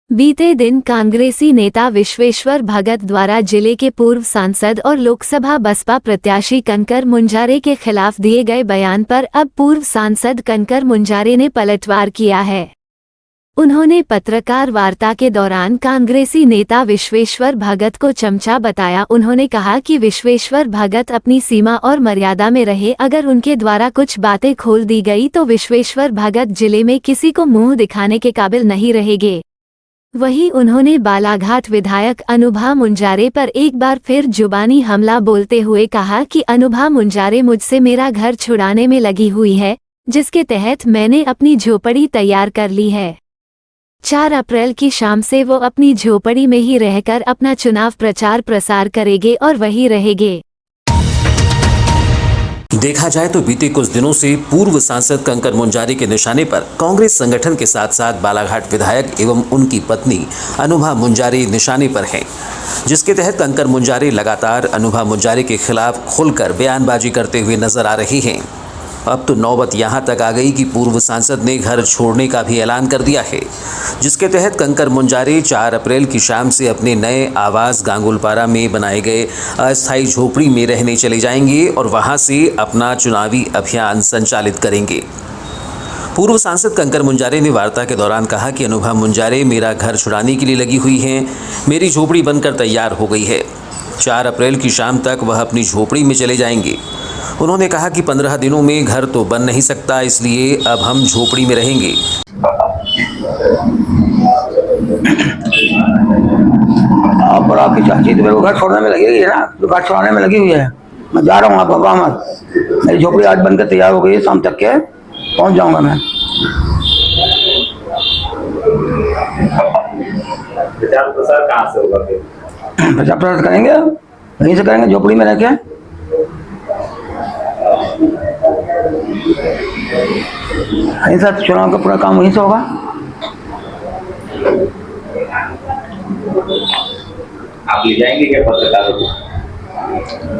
बीते दिन कांग्रेसी नेता विश्वेश्वर भगत द्वारा जिले के पूर्व सांसद और लोकसभा बसपा प्रत्याशी कनकर मुंजारे के खिलाफ दिए गए बयान पर अब पूर्व सांसद कनकर मुंजारे ने पलटवार किया है। उन्होंने पत्रकार वार्ता के दौरान कांग्रेसी नेता विश्वेश्वर भगत को चमचा बताया। उन्होंने कहा कि विश्वेश्वर भगत अपनी सीमा और मर्यादा में रहे। अगर उनके द्वारा कुछ बातें खोल दी गई तो विश्वेश्वर भगत जिले में किसी को मुंह दिखाने के काबिल नहीं रहेंगे। वहीं उन्होंने बालाघाट विधायक अनुभा मुंजारे पर एक बार फिर जुबानी हमला बोलते हुए कहा कि अनुभा मुंजारे मुझसे मेरा घर छुड़ाने में लगी हुई है, जिसके तहत मैंने अपनी झोपड़ी तैयार कर ली है। 4 अप्रैल की शाम से वो अपनी झोपड़ी में ही रहकर अपना चुनाव प्रचार प्रसार करेंगे और वहीं रहेंगे। देखा जाए तो बीते कुछ दिनों से पूर्व सांसद कनकर मुंजारे के निशाने पर कांग्रेस संगठन के साथ साथ बालाघाट विधायक एवं उनकी पत्नी अनुभा मुंजारे निशाने पर हैं, जिसके तहत कनकर मुंजारे लगातार अनुभा मुंजारे के खिलाफ खुलकर बयानबाजी करते हुए नजर आ रही हैं। अब तो नौबत यहां तक आ गई कि पूर्व सांसद ने घर छोड़ने का भी ऐलान कर दिया है, जिसके तहत कनकर मुंजारे 4 अप्रैल की शाम से अपने नए आवास गांगुलपारा में बनाए गए अस्थायी झोपड़ी में रहने चले जाएंगे और वहां से अपना चुनावी अभियान संचालित करेंगे। पूर्व सांसद कनकर मुंजारे ने वार्ता के दौरान कहा कि अनुभा मुंजारे मेरा घर छुड़ाने के लिए लगी हुई हैं। मेरी झोपड़ी बनकर तैयार हो गई है। 4 अप्रैल की शाम तक वह अपनी झोपड़ी में चले जाएंगे। उन्होंने कहा कि 15 दिनों में घर तो बन नहीं सकता, इसलिए अब हम झोपड़ी में रहेंगे। आप और आपकी चाची तो मेरे को घर छोड़ने में लगेगी ना, तो घर छोड़ने में लगी हुई है। मैं जा रहा हूँ, आप घबराओ मत। मेरी झोपड़ी आज बनकर तैयार हो गई है, शाम तक के पहुँच जाऊँगा मैं। प्रचार प्रसार कहाँ से होगा? प्रचार प्रसार करेंगे, वहीं से करेंगे, झोपड़ी में रह के। ऐसा चुनाव का पूरा काम वहीं से होगा। आप ले जाएंगे क्या पत्रकारों को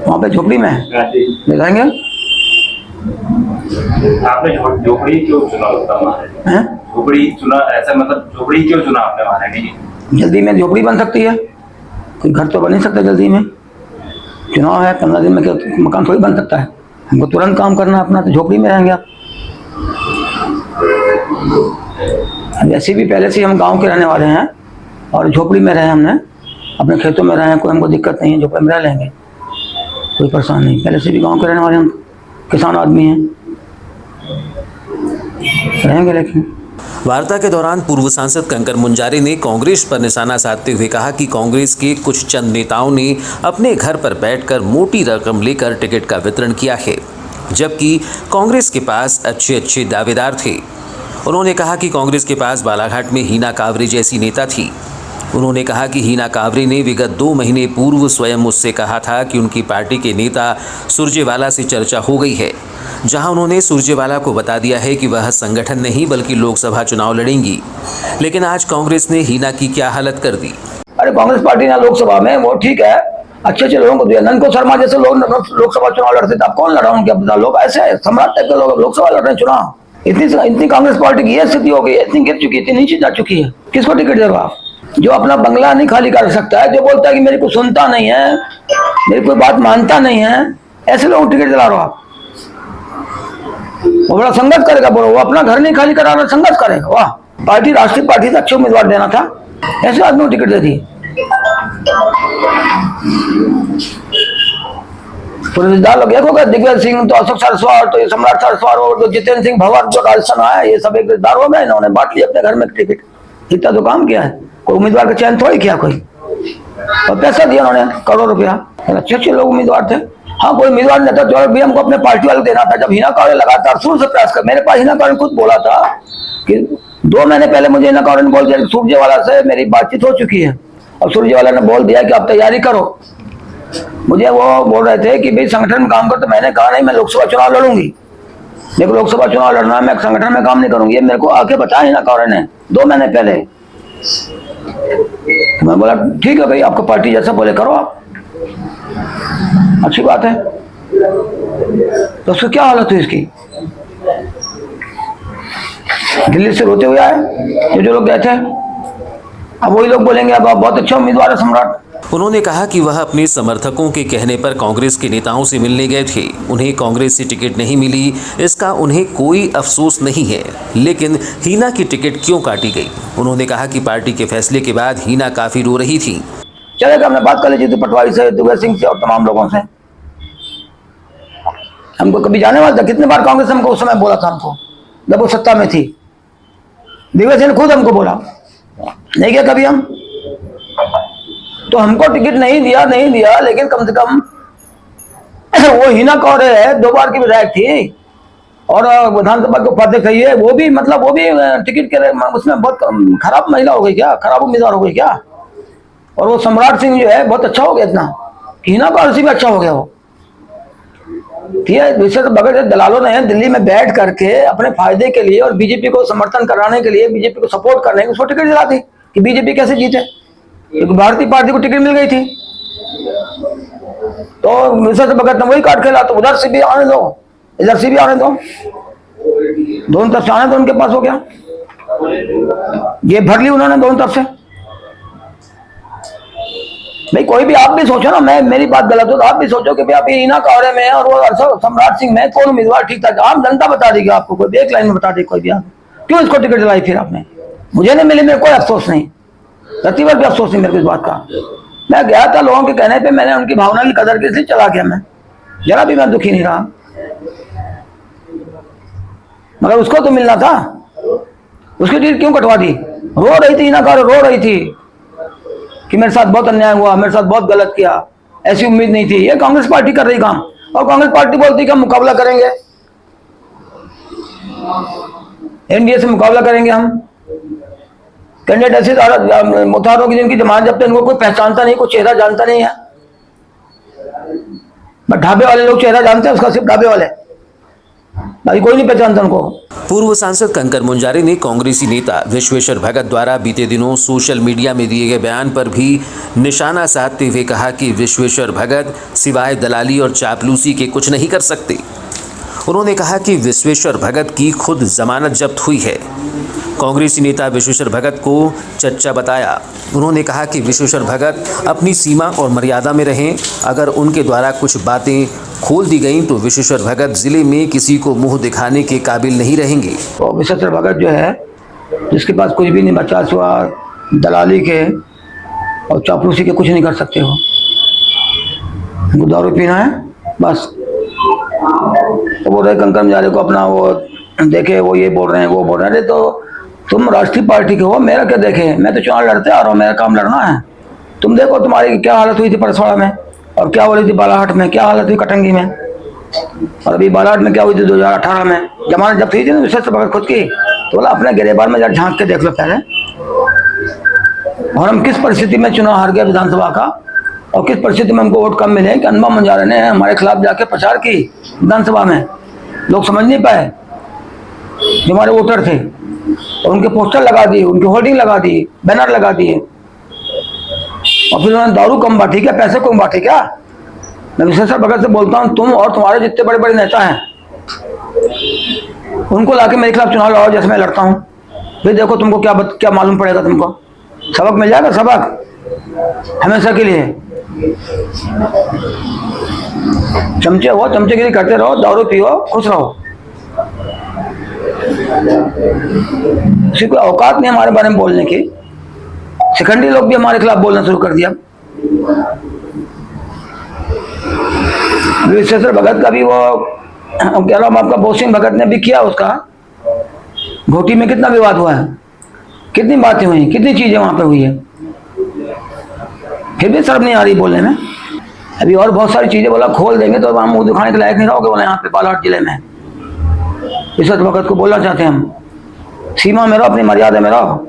वहाँ पे झोपड़ी में? ले जाएंगे। आपने झोपड़ी क्यों चुना है? झोपड़ी चुना, ऐसा मतलब झोपड़ी क्यों चुना आपने? माना नहीं जल्दी में झोपड़ी बन सकती है, कोई घर तो बन नहीं सकता जल्दी में। चुनाव है, 15 दिन में क्या मकान थोड़ी बन सकता है। हमको तुरंत काम करना है अपना, तो झोपड़ी में रहेंगे आप। वैसे भी पहले से हम गांव के रहने वाले हैं और झोपड़ी में रहे, हमने अपने खेतों में रहे हैं, कोई हमको दिक्कत नहीं है, झोपड़ी में रह लेंगे, कोई परेशान नहीं। पहले से भी गांव के रहने वाले हम, किसान आदमी हैं, रहेंगे। लेकिन वार्ता के दौरान पूर्व सांसद कनकर मुंजारे ने कांग्रेस पर निशाना साधते हुए कहा कि कांग्रेस के कुछ चंद नेताओं ने अपने घर पर बैठकर मोटी रकम लेकर टिकट का वितरण किया है, जबकि कांग्रेस के पास अच्छे दावेदार थे। उन्होंने कहा कि कांग्रेस के पास बालाघाट में हीना कांवरे जैसी नेता थी। उन्होंने कहा कि हीना कांवरे ने विगत 2 महीने पूर्व स्वयं मुझसे कहा था कि उनकी पार्टी के नेता सुरजेवाला से चर्चा हो गई है, जहां उन्होंने सुरजेवाला को बता दिया है कि वह संगठन नहीं बल्कि लोकसभा चुनाव लड़ेंगी। लेकिन आज कांग्रेस ने हीना की क्या हालत कर दी। अरे कांग्रेस पार्टी ना लोकसभा में, वो ठीक है, अच्छे लोगों को दिया। नंदको शर्मा जैसे लोग लोकसभा चुनाव लड़ते थे, अब कौन लड़ा उनके? लोग ऐसे सम्राट टाइप के लोग लोकसभा लड़ रहे हैं चुनाव। इतनी कांग्रेस पार्टी की यह स्थिति हो गई है, इतनी गिर चुकी है, इतनी नीचे जा चुकी है। किसको टिकट दे रहे हो आप? जो अपना बंगला नहीं खाली कर सकता है, जो बोलता है कि मेरी को सुनता नहीं है, मेरी कोई बात मानता नहीं है, ऐसे लोगों को टिकट दिला रहे हो आप। वो बड़ा संघर्ष करेगा, बोलो, वो अपना घर नहीं खाली करा रहा, संघर्ष करेगा। वाह, पार्टी राष्ट्रीय पार्टी से अच्छे उम्मीदवार देना था, ऐसे आदमी को टिकट दे दी। रिश्तेदार लोग एक होगा, दिग्विजय सिंह तो, अशोक सरस्वार तो, सम्राट सरस्वार और तो जितेंद्र सिंह भवर जो राजस्थान आया, ये सब एक रिश्तेदार हो गए। इन्होंने बांट लिया अपने घर में टिकट। इतना तो काम किया है, कोई उम्मीदवार का चयन थोड़ी किया कोई, और पैसा दिया उन्होंने करोड़ रुपया। अच्छे लोग उम्मीदवार थे। हाँ, कोई उम्मीदवार नहीं था जो भी हमको अपने पार्टी वाले देना था। जब हीना कांवरे लगातार शुरू से प्रयास कर, मेरे पास हीना कांवरे खुद बोला था कि 2 महीने पहले मुझे हीना कांवरे ने बोल दिया सुरजेवाला से मेरी बातचीत हो चुकी है, और सुरजेवाला ने बोल दिया कि आप तैयारी करो। मुझे वो बोल रहे थे कि भाई संगठन में काम कर, तो मैंने कहा नहीं, मैं लोकसभा चुनाव लड़ूंगी, मेरे को लोकसभा चुनाव लड़ना है, मैं संगठन में काम नहीं करूंगी। ये मेरे को आके बताया हीना कांवरे ने 2 महीने पहले। मैं बोला ठीक है भाई, आपको पार्टी जैसा बोले करो आप, अच्छी बात है। तो उसकी क्या हालत हुई इसकी? दिल्ली से रोते हुए आए जो लोग गए थे, अब वही लोग बोलेंगे अब बहुत अच्छा उम्मीदवार है सम्राट। उन्होंने कहा कि वह अपने समर्थकों के कहने पर कांग्रेस के नेताओं से मिलने गए थे। उन्हें कांग्रेस से टिकट नहीं मिली, इसका उन्हें कोई अफसोस नहीं है, लेकिन हीना की टिकट क्यों काटी गई। उन्होंने कहा कि पार्टी के फैसले के बाद हीना काफी रो रही थी। चलेगा, हमने बात कर ली जीतू पटवारी से, दिग्विजय सिंह से और तमाम लोगों से। हमको कभी जाने वाला था, कितने बार कांग्रेस हमको उस समय बोला था, हमको जब वो सत्ता में थी। दिग्विजय सिंह ने खुद हमको बोला, नहीं क्या कभी हम तो हमको टिकट नहीं दिया, लेकिन कम से कम वो हीना कौर है, 2 बार की विधायक थी और विधानसभा के उपाध्यक्ष है, वो भी मतलब वो भी टिकट के उसमें बहुत खराब महिला हो गई क्या, खराब उम्मीदवार हो गई क्या। और वो सम्राट सिंह जो है बहुत अच्छा हो गया, इतना हीना कौर से भी अच्छा हो गया वो। ठीक है, विशेष बगैर दलालों ने दिल्ली में बैठ करके अपने फायदे के लिए और बीजेपी को समर्थन कराने के लिए, बीजेपी को सपोर्ट करने के लिए उसको टिकट दिला दी कि बीजेपी कैसे जीते, क्योंकि भारतीय पार्टी को टिकट मिल गई थी। तो विशेष बगैर ने वही काट खेला, तो उधर से भी आने दो, इधर से भी आने दो, दोनों तरफ से आने दो, उनके पास हो गया, ये भर ली उन्होंने दोनों तरफ से। भाई कोई भी आप भी सोचो ना, मैं मेरी बात गलत हो तो आप भी सोचो कि भाई आप हीना कौर में और वो सम्राट सिंह में कौन उम्मीदवार ठीक था। आम जनता बता देगी आपको, कोई एक लाइन में बता देगी कोई भी। आप क्यों इसको टिकट दिलाई फिर आपने, मुझे नहीं मिली, मेरे कोई अफसोस नहीं, रत्तीभर भी अफसोस नहीं मेरे को इस बात का। मैं गया था लोगों के कहने पे, मैंने उनकी भावना की कदर की, इसलिए चला गया, मैं जरा भी मैं दुखी नहीं रहा। मगर उसको तो मिलना था, उसकी टिकट क्यों कटवा दी। रो रही थी हीना कौर, रो रही थी कि मेरे साथ बहुत अन्याय हुआ, मेरे साथ बहुत गलत किया, ऐसी उम्मीद नहीं थी। ये कांग्रेस पार्टी कर रही काम, और कांग्रेस पार्टी बोलती कि हम मुकाबला करेंगे, एनडीए से मुकाबला करेंगे हम। कैंडिडेट ऐसे मुतारों की जिनकी जमानत जब्त है, इनको कोई पहचानता नहीं, कोई चेहरा जानता नहीं है। बट ढाबे वाले लोग चेहरा जानते हैं उसका, सिर्फ ढाबे वाले, बाकी कोई नहीं पहचानता उनको। पूर्व सांसद कंकर मुंजारे ने कांग्रेसी नेता विश्वेश्वर भगत द्वारा बीते दिनों सोशल मीडिया में दिए गए बयान पर भी निशाना साधते हुए कहा कि विश्वेश्वर भगत सिवाय दलाली और चापलूसी के कुछ नहीं कर सकते। उन्होंने कहा कि विश्वेश्वर भगत की खुद जमानत जब्त हुई है। कांग्रेसी नेता विश्वेश्वर भगत को चच्चा बताया। उन्होंने कहा कि विश्वेश्वर भगत अपनी सीमा और मर्यादा में रहें। अगर उनके द्वारा कुछ बातें खोल दी गई तो विश्वेश्वर भगत जिले में किसी को मुंह दिखाने के काबिल नहीं रहेंगे। तो विश्वेश्वर भगत जो है, जिसके पास कुछ भी नहीं बचा हुआ दलाली के और चापलूसी के, कुछ नहीं कर सकते हो। उनको दारू पीना है बस। तो बोल रहे कंकर मुंजारे को अपना वो देखे, वो ये बोल रहे हैं, वो बोल रहे हैं। तो तुम राष्ट्रीय पार्टी के हो, मेरा क्या देखे, मैं तो चुनाव लड़ते आ रहा हूँ, मेरा काम लड़ना है। तुम देखो तुम्हारी क्या हालत हुई थी परसवाड़ा में, और क्या हो रही थी बालाहाट में, क्या हालत हुई कटंगी में, और अभी बालाहाट में क्या हुई थी 2018 में जमानत जब्त हुई थी ना विश्वेश्वर भगत खुद की। तो बोला अपने गिरेबान में जब झांक के देख लो पहले, और हम किस परिस्थिति में चुनाव हार गए विधानसभा का, और किस परिस्थिति में हमको वोट कम मिले कि अनुपम मुंजारे ने हमारे खिलाफ जाके प्रचार की विधानसभा में। लोग समझ नहीं पाए, जो हमारे वोटर थे, और उनके पोस्टर लगा दिए, उनकी होर्डिंग लगा दी, बैनर लगा दिए, और फिर उन्होंने दारू कम बांटी क्या, पैसे कम बांटे क्या। मैं विश्वेश्वर भगत से बोलता हूँ, तुम और तुम्हारे जितने बड़े बड़े नेता हैं उनको लाके मेरे खिलाफ चुनाव लड़ाओ जैसे मैं लड़ता हूँ, फिर देखो तुमको क्या मालूम पड़ेगा, तुमको सबक मिल जाएगा, सबक हमेशा के लिए। चमचे हो, चमचेगिरी करते रहो, दारू पियो, खुश रहो। किसी को औकात नहीं हमारे बारे में बोलने की। शिखंडी लोग भी हमारे खिलाफ बोलना शुरू कर दिया। विश्वेश्वर भगत का भी वो कह रहा हूँ, आपका बोस सिंह भगत ने भी किया, उसका घोटी में कितना विवाद हुआ है, कितनी बातें हुई, कितनी चीजें वहां पे हुई है, फिर भी शर्म नहीं आ रही बोलने में। अभी और बहुत सारी चीजें बोला खोल देंगे तो हम मुंह दिखाने के लायक नहीं रहोगे बोले यहाँ पे बालाहाट जिले में। विश्वेश्वर भगत को बोलना चाहते हैं हम, सीमा में रहो, अपनी मर्यादा में रहो।